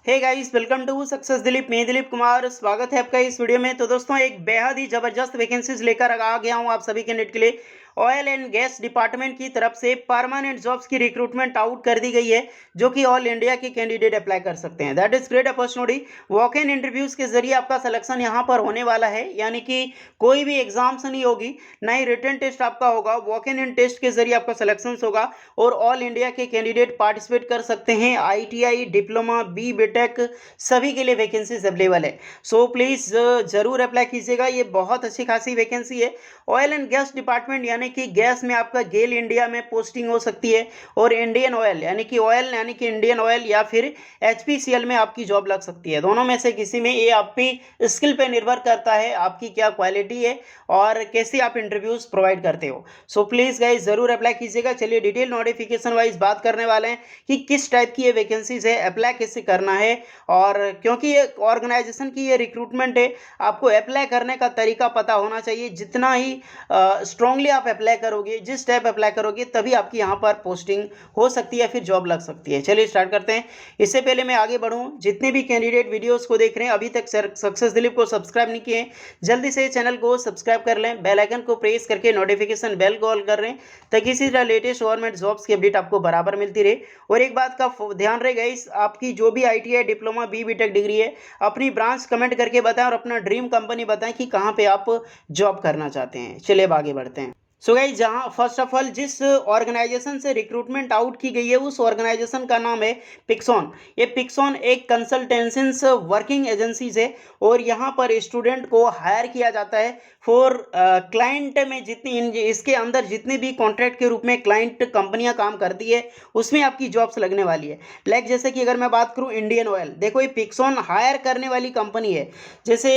Hey guys, welcome to success Dilip. मैं दिलीप कुमार, स्वागत है आपका इस वीडियो में। तो दोस्तों, एक बेहद ही जबरदस्त वैकेंसीज लेकर आ गया हूं आप सभी कैंडिडेट के लिए। ऑयल एंड गैस डिपार्टमेंट की तरफ से परमानेंट जॉब्स की रिक्रूटमेंट आउट कर दी गई है, जो कि ऑल इंडिया के कैंडिडेट अप्लाई कर सकते हैं। That is great opportunity. Walk in interviews के जरिए आपका सिलेक्शन यहां पर होने वाला है, यानी कि कोई भी एग्जाम्स नहीं होगी, ना ही रिटन टेस्ट आपका होगा। वॉक इन टेस्ट के जरिए आपका सिलेक्शन होगा और ऑल इंडिया के कैंडिडेट पार्टिसिपेट कर सकते हैं। ITI, डिप्लोमा, बी टेक सभी के लिए वैकेंसीज अवेलेबल है। सो प्लीज जरूर अप्लाई कीजिएगा, ये बहुत अच्छी खासी वैकेंसी है। ऑयल एंड गैस डिपार्टमेंट यानी कि गैस में आपका गेल इंडिया में पोस्टिंग हो सकती है, और इंडियन ऑयल यानी कि ऑयल यानी कि इंडियन ऑयल या फिर HPCL में आपकी जॉब लग सकती है। दोनों में से किसी में, ये आपकी स्किल पे निर्भर करता है, आपकी क्या क्वालिटी है और कैसे आप इंटरव्यूज प्रोवाइड करते हो। सो प्लीज गाइज जरूर अप्लाई कीजिएगा। चलिए डिटेल नोटिफिकेशन वाइज बात करने वाले हैं कि किस टाइप की ये वैकेंसीज है, अप्लाई कैसे करना है। और क्योंकि ये ऑर्गेनाइजेशन की ये रिक्रूटमेंट है, आपको अप्लाई करने का तरीका पता होना चाहिए। जितना ही स्ट्रांगली आप अप्लाई करोगे, जिस टाइप अप्लाई करोगे, तभी आपकी यहाँ पर पोस्टिंग हो सकती है, फिर जॉब लग सकती है। चलिए स्टार्ट करते हैं। इससे पहले मैं आगे बढ़ूँ, जितने भी कैंडिडेट वीडियोस को देख रहे हैं अभी तक सक्सेस दिलीप को सब्सक्राइब नहीं किए, जल्दी से चैनल को सब्सक्राइब कर लें, बेल आइकन को प्रेस करके नोटिफिकेशन बेल को ऑल कर रहे हैं, ताकि इसी तरह लेटेस्ट गवर्नमेंट जॉब्स की अपडेट आपको बराबर मिलती रहे। और एक बात का ध्यान रहेगा, इस आपकी जो भी ITI, diploma, B tech degree है, अपनी ब्रांच कमेंट करके बताएं और अपना ड्रीम कंपनी बताएं कि कहां पे आप जॉब करना चाहते हैं। चलिए अब आगे बढ़ते हैं। सो गाइस, जहां फर्स्ट ऑफ ऑल जिस ऑर्गेनाइजेशन से रिक्रूटमेंट आउट की गई है, उस ऑर्गेनाइजेशन का नाम है पिक्सॉन। ये पिक्सॉन एक कंसल्टेंसीज वर्किंग एजेंसीज है, और यहाँ पर स्टूडेंट को हायर किया जाता है फॉर क्लाइंट में जितनी इसके अंदर जितने भी कॉन्ट्रैक्ट के रूप में क्लाइंट कंपनियां काम करती है, उसमें आपकी जॉब्स लगने वाली है। लाइक जैसे कि अगर मैं बात करूं इंडियन ऑयल, देखो ये पिक्सॉन हायर करने वाली कंपनी है। जैसे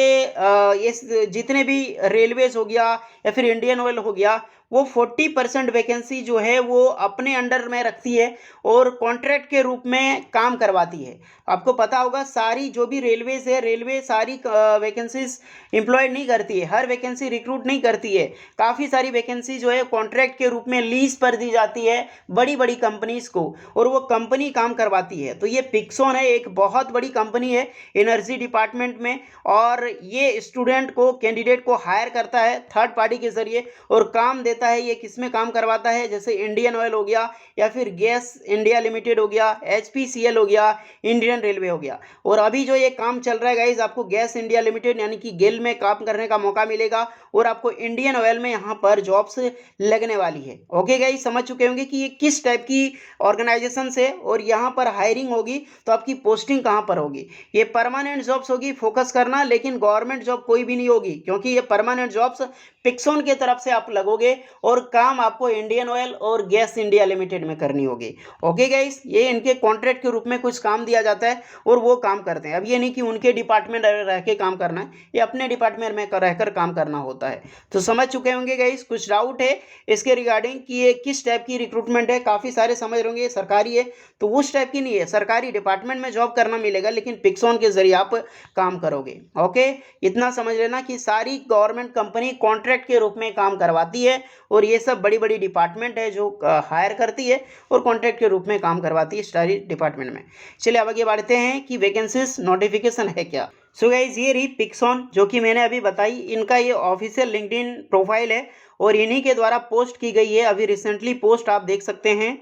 ये जितने भी रेलवेज हो गया या फिर इंडियन ऑयल हो गया, वो 40% वैकेंसी जो है वो अपने अंडर में रखती है और कॉन्ट्रैक्ट के रूप में काम करवाती है। आपको पता होगा, सारी जो भी रेलवेज है, रेलवे सारी वैकेंसीज एम्प्लॉयड नहीं करती है, हर वैकेंसी रिक्रूट नहीं करती है। काफ़ी सारी वैकेंसी जो है कॉन्ट्रैक्ट के रूप में लीज पर दी जाती है बड़ी बड़ी कंपनीज को, और वो कंपनी काम करवाती है। तो ये पिक्सॉन है, एक बहुत बड़ी कंपनी है एनर्जी डिपार्टमेंट में, और ये स्टूडेंट को, कैंडिडेट को हायर करता है थर्ड पार्टी के जरिए और काम देता है। ये किस में काम करवाता है, जैसे इंडियन ऑयल हो गया या फिर गैस इंडिया लिमिटेड हो गया, HPCL हो गया, इंडियन रेलवे हो गया। और अभी जो ये काम चल रहा है गाइज, आपको गैस इंडिया लिमिटेड यानी कि गेल में काम करने का मौका मिलेगा, और आपको इंडियन ऑयल में यहाँ पर जॉब्स लगने वाली है। ओके गाइज, समझ चुके होंगे कि ये किस टाइप की ऑर्गेनाइजेशन से और यहाँ पर हायरिंग होगी, तो आपकी पोस्टिंग कहाँ पर होगी। ये परमानेंट जॉब्स होगी, फोकस करना, लेकिन गवर्नमेंट जॉब कोई भी नहीं होगी, क्योंकि ये परमानेंट जॉब्स पिक्सॉन के तरफ से आप लगोगे और काम आपको इंडियन ऑयल और गैस इंडिया लिमिटेड में करनी होगी। ओके गाइस, ये इनके कॉन्ट्रैक्ट के रूप में कुछ काम दिया जाता है और वो काम करते हैं। अब ये नहीं कि उनके डिपार्टमेंट रह के काम करना है, ये अपने डिपार्टमेंट में रहकर काम करना होता है। तो समझ चुके होंगे गाइस। कुछ डाउट है इसके रिगार्डिंग कि ये किस टाइप की रिक्रूटमेंट है, काफ़ी सारे समझ रहे होंगे सरकारी है, तो उस टाइप की नहीं है। सरकारी डिपार्टमेंट में जॉब करना मिलेगा, लेकिन पिक्सॉन के जरिए आप काम करोगे। ओके, इतना समझ लेना कि सारी गवर्नमेंट कंपनी कॉन्ट्रैक्ट के रूप में काम करवाती है, और ये सब बड़ी बड़ी डिपार्टमेंट है जो हायर करती है और कॉन्ट्रैक्ट के रूप में काम करवाती है सारी डिपार्टमेंट में। चलिए अब आगे बढ़ते हैं कि वैकेंसीज नोटिफिकेशन है क्या। सो गाइज, ये रही पिक्सॉन जो कि मैंने अभी बताई, इनका ये ऑफिशियल लिंक्डइन प्रोफाइल है और इन्हीं के द्वारा पोस्ट की गई है। अभी रिसेंटली पोस्ट आप देख सकते हैं।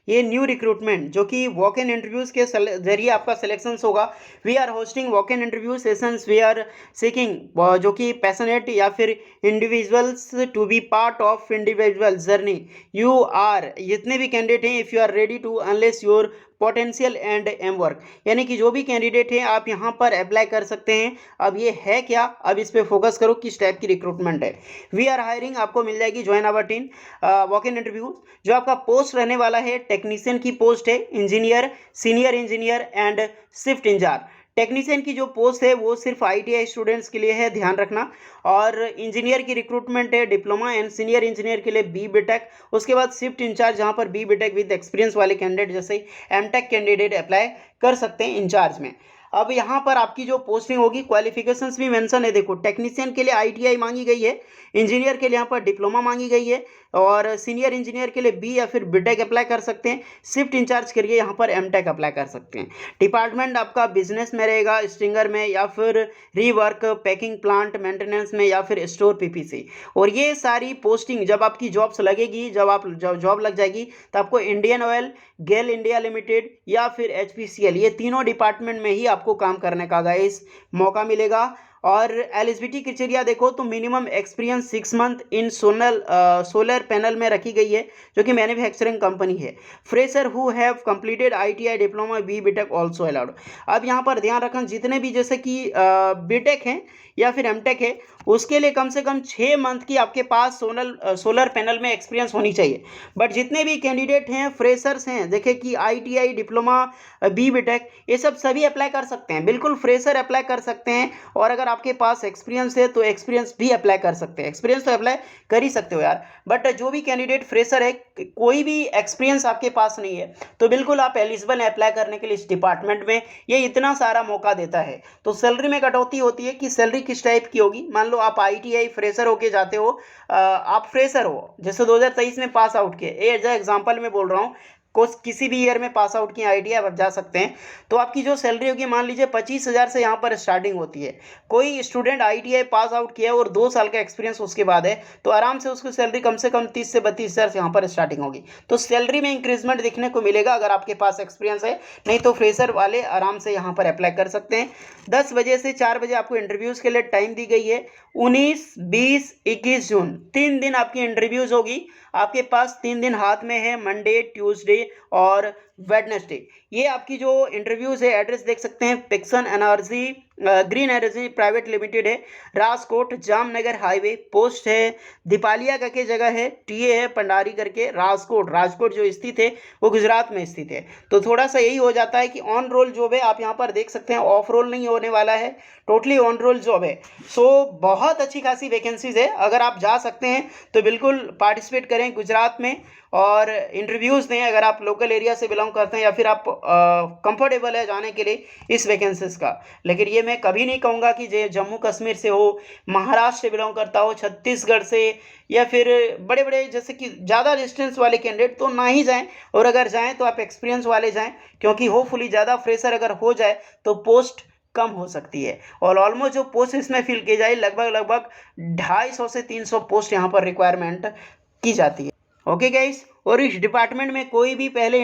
ये न्यू रिक्रूटमेंट जो कि वॉक इन इंटरव्यूज के जरिए आपका सिलेक्शन होगा। We are hosting walk in interview sessions, we are seeking जो कि पैशनेट या फिर individuals to be part of individual journey. You are, जितने भी कैंडिडेट हैं, if you are ready to unless your potential and M work, यानी कि जो भी कैंडिडेट हैं आप यहाँ पर अप्लाई कर सकते हैं। अब ये है क्या, अब इस पे फोकस करो किस टाइप की रिक्रूटमेंट है। वी आर हायरिंग आपको मिल जाएगी, join our team. Walk in interview जो आपका पोस्ट रहने वाला है, टेक्नीशियन की पोस्ट है, engineer, senior engineer and shift in charge. Technician की जो पोस्ट है वो सिर्फ ITI स्टूडेंट्स के लिए है, ध्यान रखना। और इंजीनियर की रिक्रूटमेंट है डिप्लोमा एंड सीनियर इंजीनियर के लिए बी टेक। उसके बाद शिफ्ट इंचार्ज, जहाँ पर बी टेक विद एक्सपीरियंस वाले कैंडिडेट जैसे MTech कैंडिडेट अप्लाई कर सकते हैं इंचार्ज में। अब यहाँ पर आपकी जो पोस्टिंग होगी, क्वालिफिकेशंस भी मेंशन है, देखो टेक्नीशियन के लिए ITI मांगी गई है, इंजीनियर के लिए यहाँ पर डिप्लोमा मांगी गई है, और सीनियर इंजीनियर के लिए बी या फिर बीटेक अप्लाई कर सकते हैं। शिफ्ट इंचार्ज के लिए यहाँ पर एमटेक अप्लाई कर सकते हैं। डिपार्टमेंट आपका बिजनेस में रहेगा, स्ट्रिंगर में, या फिर रीवर्क, पैकिंग प्लांट मेंटेनेंस में, या फिर स्टोर पीपीसी। और ये सारी पोस्टिंग जब आपकी जॉब्स लगेगी, जब जॉब लग जाएगी, तो आपको इंडियन ऑयल, गेल इंडिया लिमिटेड या फिर HPCL, ये तीनों डिपार्टमेंट में ही आपको काम करने का गाइस मौका मिलेगा। और एलिजिबिलिटी क्राइटेरिया देखो तो minimum experience 6 month in solar panel में रखी गई है, जो कि मैन्युफैक्चरिंग कंपनी है। Fresher who have completed ITI diploma B BTech also allowed. अब यहाँ पर ध्यान रखें, जितने भी जैसे कि बीटेक हैं या फिर एमटेक है, उसके लिए कम से कम 6 मंथ की आपके पास सोलर पैनल में एक्सपीरियंस होनी चाहिए। बट जितने भी कैंडिडेट हैं, फ्रेशर्स हैं, देखे कि ITI डिप्लोमा बी बीटेक, ये सब सभी अप्लाई कर सकते हैं, बिल्कुल फ्रेशर अप्लाई कर सकते हैं। और अगर आपके पास एक्सपीरियंस है तो एक्सपीरियंस भी अप्लाई कर सकते हैं, एक्सपीरियंस तो अप्लाई कर ही सकते हो यार। बट जो भी कैंडिडेट फ्रेशर है, कोई भी एक्सपीरियंस आपके पास नहीं है, तो बिल्कुल आप एलिजिबल है अप्लाई करने के लिए इस डिपार्टमेंट में। ये इतना सारा मौका देता है। तो सैलरी में कटौती होती है कि सैलरी किस टाइप की होगी। मान लो आप ITI फ्रेशर होके जाते हो, आप फ्रेशर हो, जैसे 2023 में पास आउट किए, एज एग्जाम्पल में बोल रहा हूँ, किसी भी ईयर में पास आउट किए ITI आप जा सकते हैं। तो आपकी जो सैलरी होगी, मान लीजिए 25,000 से यहाँ पर स्टार्टिंग होती है। कोई स्टूडेंट ITI पास आउट किया और 2 साल का एक्सपीरियंस उसके बाद है, तो आराम से उसकी सैलरी कम से कम 30 से 32,000 से यहाँ पर स्टार्टिंग होगी। तो सैलरी में इंक्रीजमेंट देखने को मिलेगा अगर आपके पास एक्सपीरियंस है। नहीं तो फ्रेशर वाले आराम से यहाँ पर अप्लाई कर सकते हैं। 10 बजे से 4 बजे आपको इंटरव्यूज़ के लिए टाइम दी गई है। 19, 20, 21 जून 3 दिन आपकी इंटरव्यूज़ होगी। आपके पास 3 दिन हाथ में है, मंडे, ट्यूसडे और वेडनेसडे। ये आपकी जो इंटरव्यूज़ है, एड्रेस देख सकते हैं, Pixon energy green energy private limited है, राजकोट जामनगर हाईवे। पोस्ट है दीपालिया करके जगह है, TA है पंडारी करके, राजकोट जो स्थित है वो गुजरात में स्थित है। तो थोड़ा सा यही हो जाता है कि ऑन रोल जॉब है, आप यहाँ पर देख सकते हैं, ऑफ रोल नहीं होने वाला है, टोटली ऑन रोल जॉब है। सो बहुत अच्छी खासी वैकेंसीज है। अगर आप जा सकते हैं तो बिल्कुल पार्टिसिपेट करें गुजरात में और इंटरव्यूज़ दें, अगर आप लोकल एरिया से बिलोंग करते हैं या फिर आप कंफर्टेबल है जाने के लिए इस वैकेंसीज का। लेकिन ये मैं कभी नहीं कहूँगा कि जो जम्मू कश्मीर से हो, महाराष्ट्र से बिलोंग करता हो, छत्तीसगढ़ से, या फिर बड़े बड़े जैसे कि ज़्यादा डिस्टेंस वाले कैंडिडेट तो ना ही जाएं, और अगर जाएं तो आप एक्सपीरियंस वाले जाएं, क्योंकि होपफुली ज़्यादा फ्रेशर अगर हो जाए तो पोस्ट कम हो सकती है। और ऑलमोस्ट जो पोस्ट इसमें फिल की जाए, लगभग 250 से 300 पोस्ट यहाँ पर रिक्वायरमेंट की जाती है। ओके गाइस, और इस डिपार्टमेंट में कोई भी पहले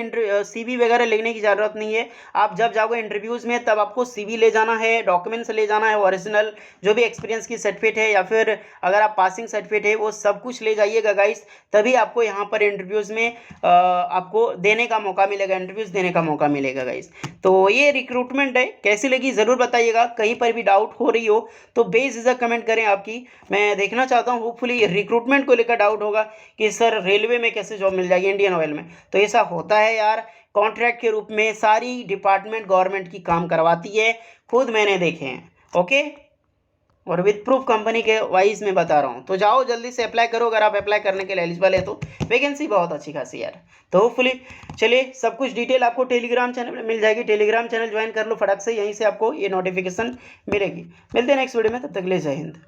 CV वगैरह लेने की ज़रूरत नहीं है। आप जब जाओगे इंटरव्यूज़ में तब आपको CV ले जाना है, डॉक्यूमेंट्स ले जाना है, ओरिजिनल जो भी एक्सपीरियंस की सर्टिफिकेट है, या फिर अगर आप पासिंग सर्टिफिकेट है वो सब कुछ ले जाइएगा गाइस। तभी आपको यहाँ पर इंटरव्यूज़ में आपको देने का मौका मिलेगा, इंटरव्यूज़ देने का मौका मिलेगा गाइस। तो ये रिक्रूटमेंट है, कैसी लगी ज़रूर बताइएगा। कहीं पर भी डाउट हो रही हो तो बेझिझक कमेंट करें आपकी, मैं देखना चाहता हूँ। होपफुली रिक्रूटमेंट को लेकर डाउट होगा कि सर रेलवे में कैसे जॉब मिल जाएगी, इंडियन ऑयल में, तो ऐसा होता है यार। कॉन्ट्रैक्ट के रूप में सारी डिपार्टमेंट गवर्नमेंट की काम करवाती है, खुद मैंने देखे हैं। ओके, और विद प्रूफ कंपनी के वाइज में बता रहा हूँ। तो जाओ जल्दी से अप्लाई करो, अगर आप अप्लाई करने के लिए एलिजिबल है तो। वैकेंसी बहुत अच्छी खासी यार। तो होपफुली चलिए, सब कुछ डिटेल आपको टेलीग्राम चैनल में मिल जाएगी। टेलीग्राम चैनल ज्वाइन कर लो फटाक से, यहीं से आपको ये नोटिफिकेशन मिलेगी। मिलते हैं नेक्स्ट वीडियो में, तब तक के लिए जय हिंद।